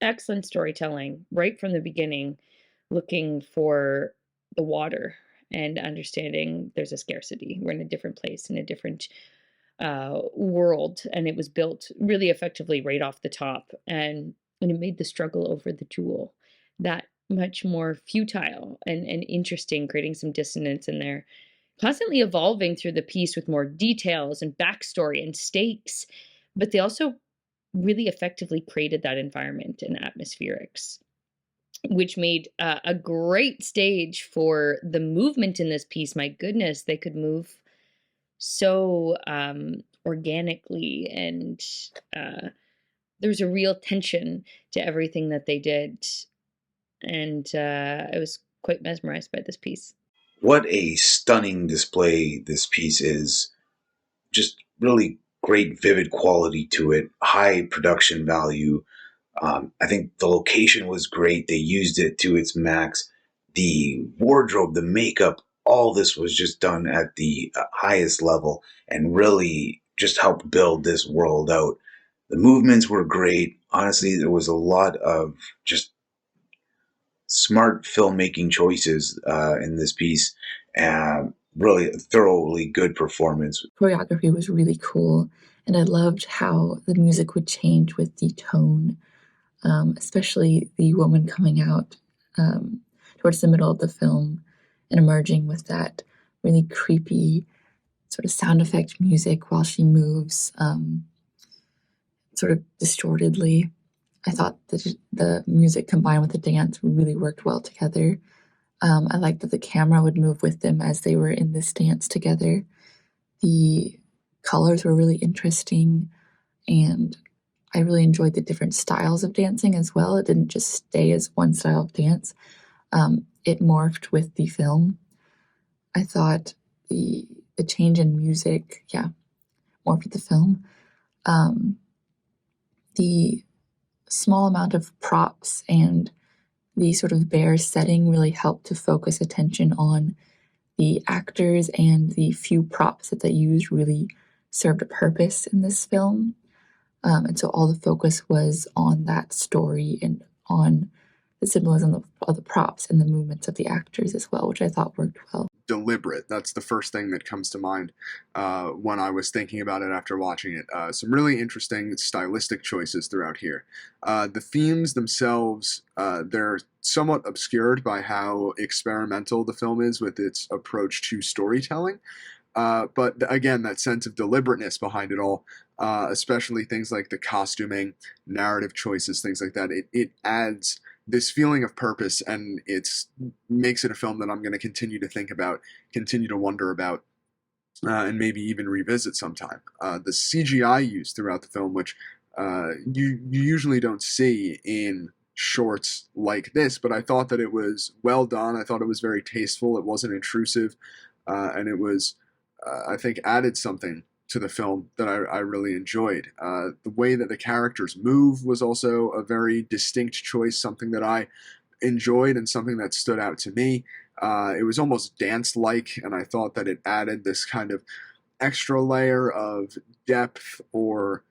excellent storytelling right from the beginning, looking for the water and understanding there's a scarcity. We're in a different place, in a different world, and it was built really effectively right off the top. And it made the struggle over the jewel that much more futile and interesting, creating some dissonance in there. Constantly evolving through the piece with more details and backstory and stakes, but they also really effectively created that environment and atmospherics, which made a great stage for the movement in this piece. My goodness, they could move so organically, and uh, there was a real tension to everything that they did. And I was quite mesmerized by this piece. What a stunning display this piece is. Just really great, vivid quality to it, high production value. I think the location was great. They used it to its max. The wardrobe, the makeup, all this was just done at the highest level and really just helped build this world out. The movements were great. Honestly, there was a lot of just smart filmmaking choices in this piece. Really a thoroughly good performance. Choreography was really cool, and I loved how the music would change with the tone, especially the woman coming out towards the middle of the film and emerging with that really creepy sort of sound effect music while she moves, sort of distortedly. I thought that the music combined with the dance really worked well together. I liked that the camera would move with them as they were in this dance together. The colors were really interesting, and I really enjoyed the different styles of dancing as well. It didn't just stay as one style of dance. It morphed with the film. I thought the change in music, yeah, morphed with the film. The small amount of props and the sort of bare setting really helped to focus attention on the actors, and the few props that they used really served a purpose in this film. And so all the focus was on that story and on the symbolism of the props and the movements of the actors as well, which I thought worked well. Deliberate. That's the first thing that comes to mind when I was thinking about it after watching it. Some really interesting stylistic choices throughout here. The themes themselves, they're somewhat obscured by how experimental the film is with its approach to storytelling. But again, that sense of deliberateness behind it all, especially things like the costuming, narrative choices, things like that, it adds this feeling of purpose, and it makes it a film that I'm going to continue to think about, continue to wonder about, and maybe even revisit sometime. The CGI used throughout the film, which you usually don't see in shorts like this, but I thought that it was well done. I thought it was very tasteful. It wasn't intrusive, and it was, I think, added something to the film that I really enjoyed. The way that the characters move was also a very distinct choice, something that I enjoyed and something that stood out to me. It was almost dance-like, and I thought that it added this kind of extra layer of depth or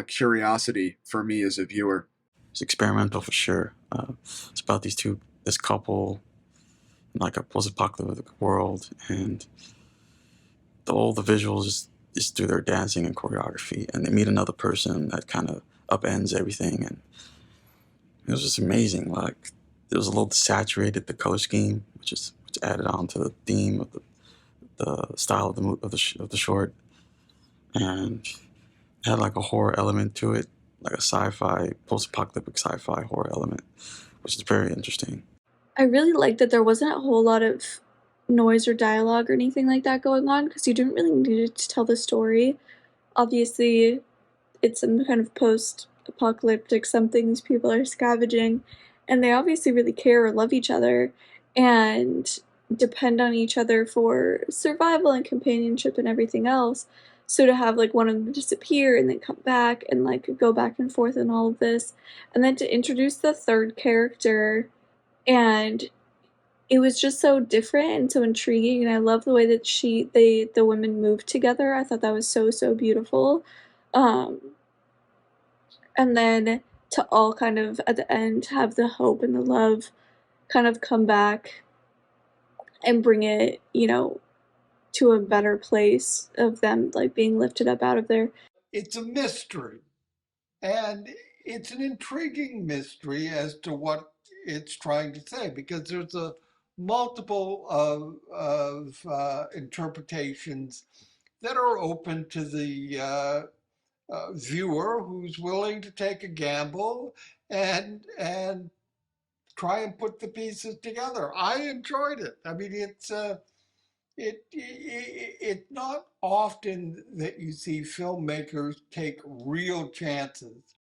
curiosity for me as a viewer. It's experimental for sure. It's about this couple, in like a post-apocalyptic world, and all the visuals is through their dancing and choreography, and they meet another person that kind of upends everything, and it was just amazing. Like, it was a little saturated, the color scheme, which added on to the theme of the style of the short, and it had like a horror element to it, like a sci-fi, post-apocalyptic sci-fi horror element, which is very interesting. I really liked that there wasn't a whole lot of noise or dialogue or anything like that going on, because you didn't really need it to tell the story. Obviously, it's some kind of post-apocalyptic something. These people are scavenging, and they obviously really care or love each other and depend on each other for survival and companionship and everything else. So to have like one of them disappear and then come back and like go back and forth and all of this, and then to introduce the third character, and it was just so different and so intriguing, and I love the way that the women moved together. I thought that was so beautiful. And then to all kind of at the end have the hope and the love kind of come back and bring it, to a better place of them like being lifted up out of there. It's a mystery, and it's an intriguing mystery as to what it's trying to say, because there's a multiple of interpretations that are open to the viewer who's willing to take a gamble and try and put the pieces together. I enjoyed it. I mean, it's not often that you see filmmakers take real chances